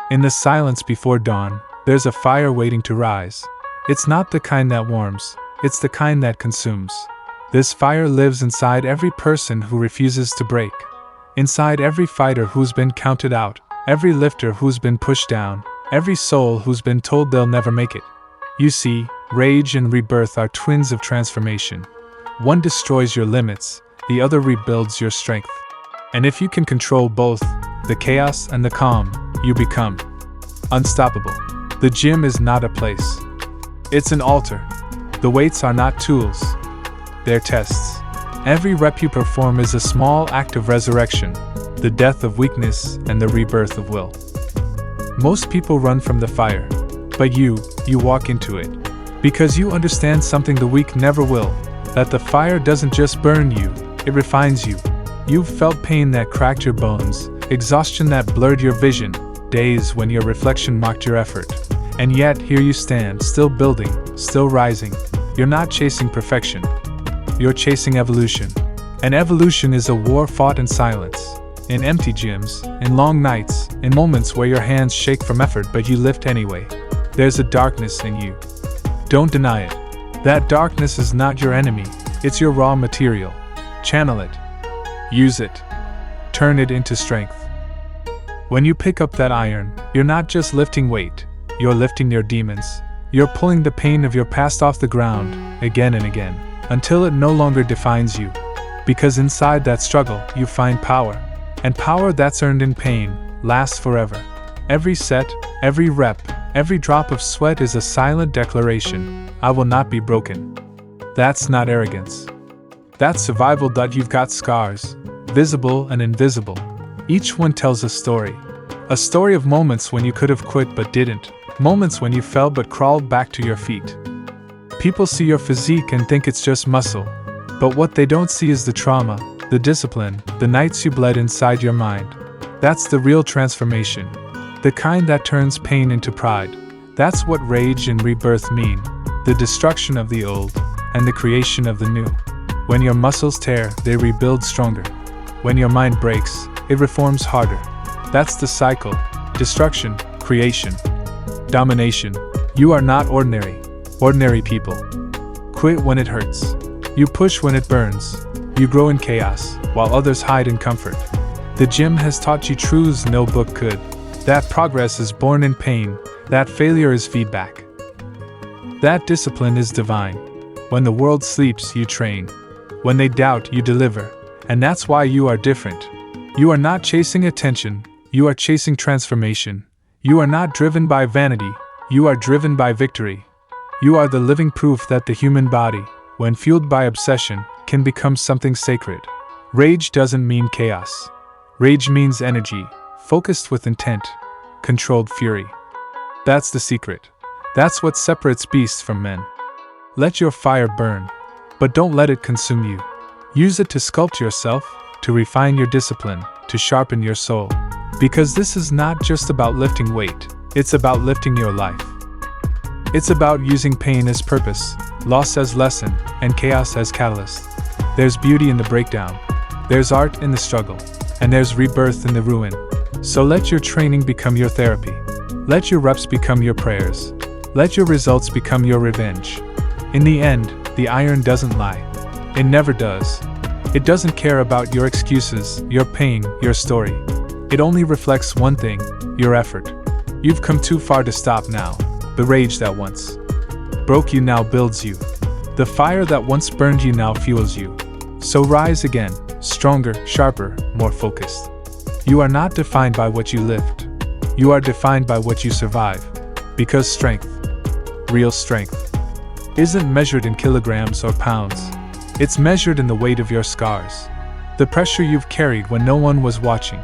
In the silence before dawn, there's a fire waiting to rise. It's not the kind that warms, it's the kind that consumes. This fire lives inside every person who refuses to break. Inside every fighter who's been counted out, every lifter who's been pushed down, every soul who's been told they'll never make it. You see, rage and rebirth are twins of transformation. One destroys your limits, the other rebuilds your strength. And if you can control both, the chaos and the calm, you become unstoppable. The gym is not a place. It's an altar. The weights are not tools. They're tests. Every rep you perform is a small act of resurrection, the death of weakness and the rebirth of will. Most people run from the fire, but you walk into it. Because you understand something the weak never will, that the fire doesn't just burn you, it refines you. You've felt pain that cracked your bones, exhaustion that blurred your vision, days when your reflection mocked your effort. And yet, here you stand, still building, still rising. You're not chasing perfection. You're chasing evolution. And evolution is a war fought in silence. In empty gyms, in long nights, in moments where your hands shake from effort but you lift anyway. There's a darkness in you. Don't deny it. That darkness is not your enemy, it's your raw material. Channel it. Use it. Turn it into strength. When you pick up that iron, you're not just lifting weight, you're lifting your demons. You're pulling the pain of your past off the ground, again and again, until it no longer defines you. Because inside that struggle, you find power. And power that's earned in pain lasts forever. Every set, every rep, every drop of sweat is a silent declaration, I will not be broken. That's not arrogance. That's survival. You've got scars, visible and invisible. Each one tells a story. A story of moments when you could have quit but didn't. Moments when you fell but crawled back to your feet. People see your physique and think it's just muscle. But what they don't see is the trauma, the discipline, the nights you bled inside your mind. That's the real transformation. The kind that turns pain into pride. That's what rage and rebirth mean. The destruction of the old and the creation of the new. When your muscles tear, they rebuild stronger. When your mind breaks, it reforms harder. That's the cycle. Destruction, creation, domination. You are not ordinary. Ordinary people quit when it hurts. You push when it burns. You grow in chaos, while others hide in comfort. The gym has taught you truths no book could. That progress is born in pain. That failure is feedback. That discipline is divine. When the world sleeps, you train. When they doubt, you deliver. And that's why you are different. You are not chasing attention. You are chasing transformation. You are not driven by vanity. You are driven by victory. You are the living proof that the human body, when fueled by obsession, can become something sacred. Rage doesn't mean chaos. Rage means energy, focused with intent, controlled fury. That's the secret. That's what separates beasts from men. Let your fire burn, but don't let it consume you. Use it to sculpt yourself, to refine your discipline, to sharpen your soul. Because this is not just about lifting weight, it's about lifting your life. It's about using pain as purpose, loss as lesson, and chaos as catalyst. There's beauty in the breakdown, there's art in the struggle, and there's rebirth in the ruin. So let your training become your therapy. Let your reps become your prayers. Let your results become your revenge. In the end, the iron doesn't lie. It never does. It doesn't care about your excuses, your pain, your story. It only reflects one thing, your effort. You've come too far to stop now. The rage that once broke you now builds you. The fire that once burned you now fuels you. So rise again, stronger, sharper, more focused. You are not defined by what you lift. You are defined by what you survive. Because strength, real strength, isn't measured in kilograms or pounds. It's measured in the weight of your scars. The pressure you've carried when no one was watching.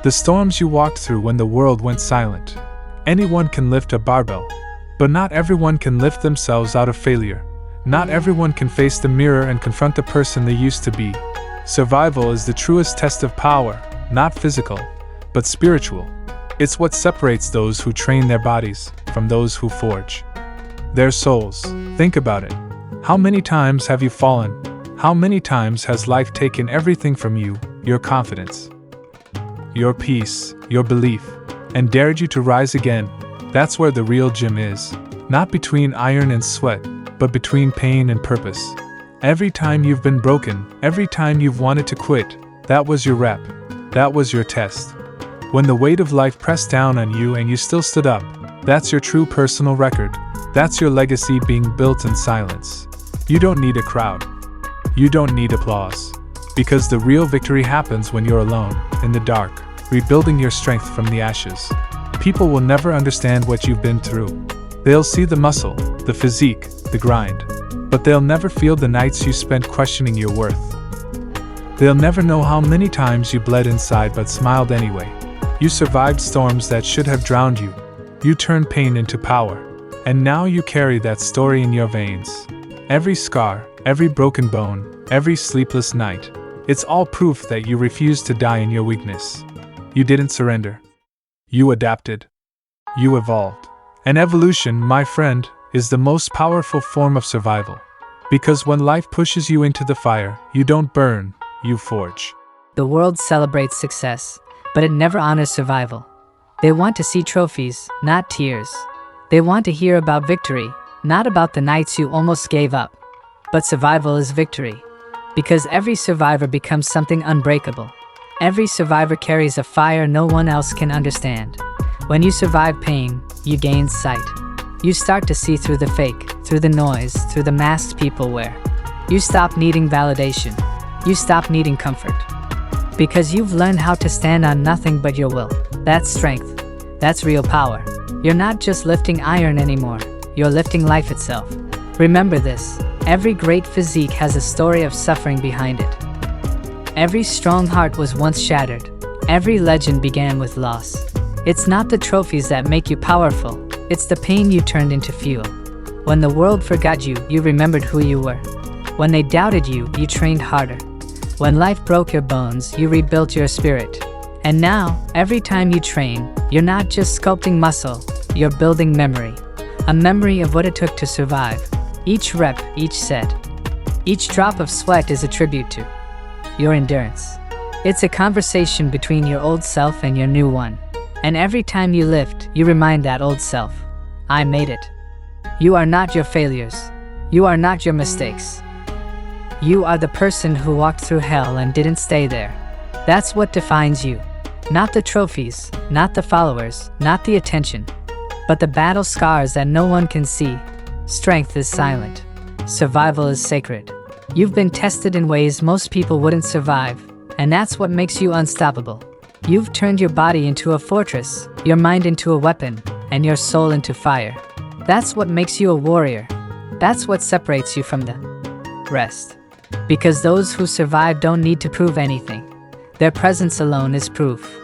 The storms you walked through when the world went silent. Anyone can lift a barbell. But not everyone can lift themselves out of failure. Not everyone can face the mirror and confront the person they used to be. Survival is the truest test of power, not physical, but spiritual. It's what separates those who train their bodies from those who forge their souls. Think about it. How many times have you fallen? How many times has life taken everything from you, your confidence, your peace, your belief? and dared you to rise again. That's where the real gym is. Not between iron and sweat, but between pain and purpose. Every time you've been broken, every time you've wanted to quit, that was your rep. That was your test. When the weight of life pressed down on you and you still stood up, that's your true personal record. That's your legacy being built in silence. You don't need a crowd. You don't need applause. Because the real victory happens when you're alone, in the dark, rebuilding your strength from the ashes. People will never understand what you've been through. They'll see the muscle, the physique, the grind. But they'll never feel the nights you spent questioning your worth. They'll never know how many times you bled inside but smiled anyway. You survived storms that should have drowned you. You turned pain into power. And now you carry that story in your veins. Every scar, every broken bone, every sleepless night. It's all proof that you refused to die in your weakness. You didn't surrender. You adapted. You evolved. And evolution, my friend, is the most powerful form of survival. Because when life pushes you into the fire, you don't burn, you forge. The world celebrates success, but it never honors survival. They want to see trophies, not tears. They want to hear about victory, not about the nights you almost gave up. But survival is victory. Because every survivor becomes something unbreakable. Every survivor carries a fire no one else can understand. When you survive pain, you gain sight. You start to see through the fake, through the noise, through the masks people wear. You stop needing validation. You stop needing comfort. Because you've learned how to stand on nothing but your will. That's strength. That's real power. You're not just lifting iron anymore. You're lifting life itself. Remember this. Every great physique has a story of suffering behind it. Every strong heart was once shattered. Every legend began with loss. It's not the trophies that make you powerful. It's the pain you turned into fuel. When the world forgot you, you remembered who you were. When they doubted you, you trained harder. When life broke your bones, you rebuilt your spirit. And now, every time you train, you're not just sculpting muscle, you're building memory. A memory of what it took to survive. Each rep, each set. Each drop of sweat is a tribute to your endurance. It's a conversation between your old self and your new one. And every time you lift, you remind that old self, I made it. You are not your failures. You are not your mistakes. You are the person who walked through hell and didn't stay there. That's what defines you. Not the trophies, not the followers, not the attention, but the battle scars that no one can see. Strength is silent. Survival is sacred. You've been tested in ways most people wouldn't survive, and that's what makes you unstoppable. You've turned your body into a fortress, your mind into a weapon, and your soul into fire. That's what makes you a warrior. That's what separates you from the rest. Because those who survive don't need to prove anything. Their presence alone is proof.